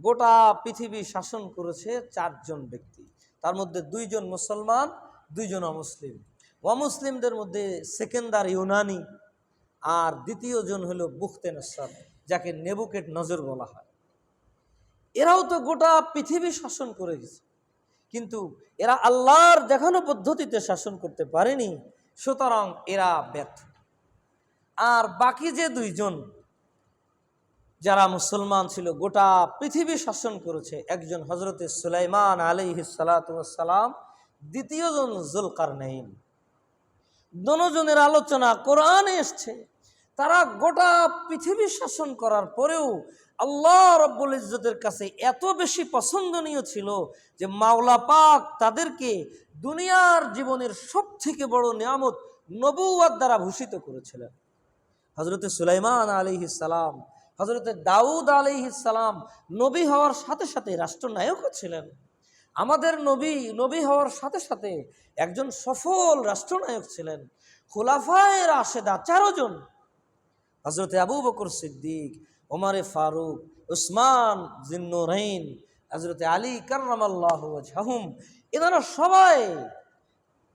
গোটা পৃথিবী শাসন করেছে চারজন ব্যক্তি, তার মধ্যে দুইজন মুসলমান, দুইজন অমুসলিম। অমুসলিমদের মধ্যে সেকেন্দার ইউনানি, আর দ্বিতীয় জন হলো বুখতে নসর, যাকে নেবুকেট নজর বলা হয়। এরাও তো গোটা পৃথিবী শাসন করে গেছে, কিন্তু এরা আল্লাহর দেখানো পদ্ধতিতে শাসন করতে পারেনি, সুতরাং এরা ব্যর্থ। আর বাকি যে দুইজন যারা মুসলমান ছিল, গোটা পৃথিবী শাসন করেছে, একজন হজরতে সুলাইমান আলাইহিস সালাতু ওয়াস সালাম, দ্বিতীয় জন যুলকারনাইন। দুজনের আলোচনা কোরআনে এসছে। তারা গোটা পৃথিবী শাসন করার পরেও আল্লাহ রব্বুল ইজ্জতের কাছে এত বেশি পছন্দনীয় ছিল যে মাওলা পাক তাদেরকে দুনিয়ার জীবনের সবথেকে বড় নিয়ামত নবুয়ত দ্বারা ভূষিত করেছিলেন। হজরতে সুলাইমান আলাইহিস সালাম, হজরতে দাউদ আলাইহিস সালাম নবী হওয়ার সাথে সাথে রাষ্ট্রনায়কও ছিলেন। আমাদের নবী হওয়ার সাথে সাথে একজন সফল রাষ্ট্রনায়ক ছিলেন। খুলাফায়ে রাশেদা 4 জন, হজরতে আবু বকর সিদ্দিক, ওমরে ফারুক, উসমান জিন্নুরাইন, হজরতে আলী কাররামাল্লাহু ওয়াজহাহুম, এনারা সবাই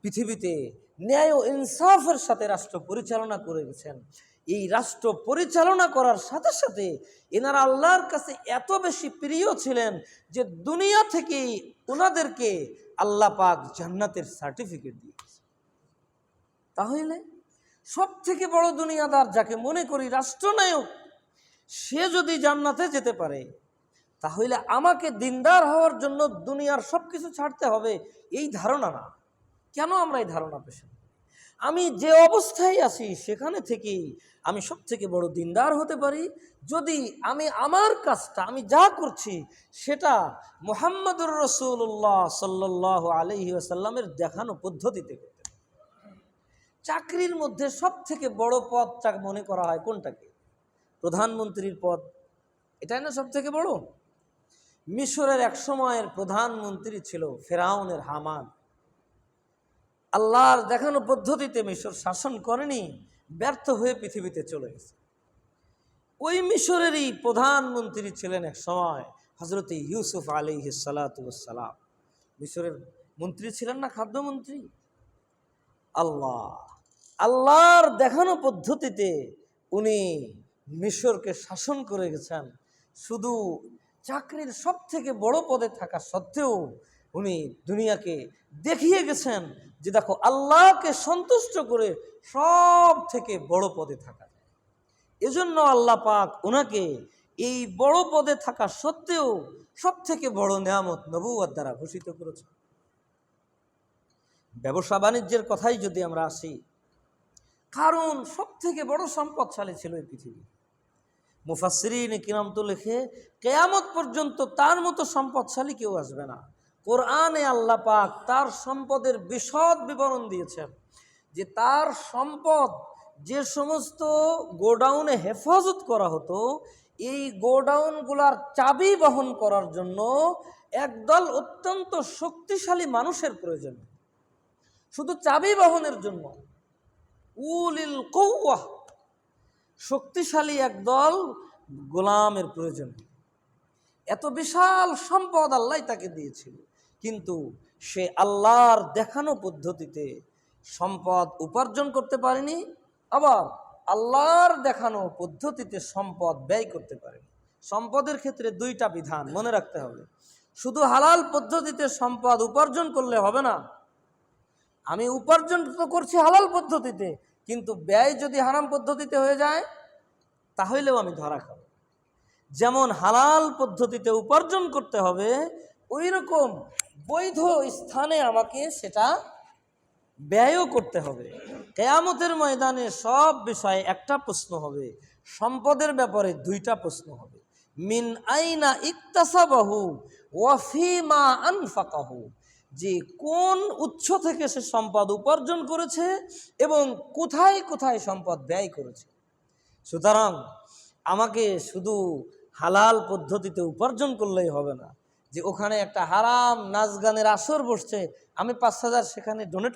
পৃথিবীতে ন্যায় ও ইনসাফের সাথে রাষ্ট্র পরিচালনা করে গেছেন। এই রাষ্ট্র পরিচালনা করার সাথে সাথে এনারা আল্লাহর কাছে এত বেশি প্রিয় ছিলেন যে দুনিয়া থেকেই ওনাদেরকে আল্লাহ পাক জান্নাতের সার্টিফিকেট দিয়েছে। তাহলে সব থেকে বড় দুনিয়াদার যাকে মনে করি রাষ্ট্রনায়ক, সে যদি জান্নাতে যেতে পারে, তাহলে আমাকে দিনদার হওয়ার জন্য দুনিয়ার সব কিছু ছাড়তে হবে, এই ধারণা না। কেন আমরা এই ধারণা পেশা? আমি যে অবস্থায় আছি সেখানে থেকেই আমি সব থেকে বড় দিনদার হতে পারি যদি আমি আমার কাজটা, আমি যা করছি সেটা মুহাম্মদুর রাসূলুল্লাহ সাল্লাল্লাহু আলাইহি ওয়াসাল্লামের দেখানো পদ্ধতিতে করতে। চাকরির মধ্যে সব থেকে বড় পদটা মনে করা হয় কোনটাকে? প্রধানমন্ত্রীর পদ, এটাই না সব থেকে বড়? মিশরের এক সময়ের প্রধানমন্ত্রী ছিল ফেরাউনের হামান। আল্লাহর দেখানো পদ্ধতিতে মিশর শাসন করেনি, ব্যর্থ হয়ে পৃথিবীতে চলে গেছে। ওই মিশরেরই প্রধানমন্ত্রী ছিলেন এক সময় হজরতে ইউসুফ আলাইহিস সালাতু ওয়াস সালাম। মিশরের মন্ত্রী ছিলেন না, খাদ্যমন্ত্রী। আল্লাহর দেখানো পদ্ধতিতে উনি মিশরকে শাসন করে গেছেন। শুধু চাকরির সব থেকে বড় পদে থাকা সত্ত্বেও উনি দুনিয়াকে দেখিয়ে গেছেন যে দেখো, আল্লাহকে সন্তুষ্ট করে সব থেকে বড় পদে থাকা যায়। এজন্য আল্লাহ পাক ওনাকে এই বড় পদে থাকা সত্ত্বেও সব থেকে বড় নিয়ামত নবুয়ত দ্বারা ভূষিত করেছে। ব্যবসা বাণিজ্যের কথাই যদি আমরা আসি, কারণ সব থেকে বড় সম্পদশালী ছিল এই পৃথিবী। মুফাসসিরিন কিরাম তো লেখে কিয়ামত পর্যন্ত তার মতো সম্পদশালী কেউ আসবে না। কোরআনে আল্লাহ পাক তার সম্পদের বিশদ বিবরণ দিয়েছেন যে তার সম্পদ যে সমস্ত গোডাউনে হেফাজত করা হতো, এই গোডাউনগুলার চাবি বহন করার জন্য একদল অত্যন্ত শক্তিশালী মানুষের প্রয়োজন। শুধু চাবি বহনের জন্য উলিল কুওয়া, শক্তিশালী একদল গোলামের প্রয়োজন। এত বিশাল সম্পদ আল্লাহ তাকে দিয়েছিল, কিন্তু সে আল্লাহর দেখানো পদ্ধতিতে সম্পদ উপার্জন করতে পারেনি, আবার আল্লাহর দেখানো পদ্ধতিতে সম্পদ ব্যয় করতে পারেনি। সম্পদের ক্ষেত্রে 2টা বিধান মনে রাখতে হবে। শুধু হালাল পদ্ধতিতে সম্পদ উপার্জন করলে হবে না। আমি উপার্জন তো করছি হালাল পদ্ধতিতে, কিন্তু ব্যয় যদি হারাম পদ্ধতিতে হয়ে যায় তাহলেও আমি ধরা খাব। যেমন হালাল পদ্ধতিতে উপার্জন করতে হবে, ওই রকম বৈধ স্থানে আমাকে সেটা ব্যয়ও করতে হবে। কিয়ামতের ময়দানে সব বিষয়ে একটা প্রশ্ন হবে, সম্পদের ব্যাপারে 2টা প্রশ্ন হবে। মিন আইনা ইকতাসাবাহু ওয়া ফিমা আনফাকাহু, যে কোন উৎস থেকে সে সম্পদ উপার্জন করেছে এবং কোথায় কোথায় সম্পদ ব্যয় করেছে। সুতরাং আমাকে শুধু হালাল পদ্ধতিতে উপার্জন করলেই হবে না, যে ওখানে একটা হারাম নাচ গানের আসর বসছে, আমি 5,000 সেখানে ডোনেট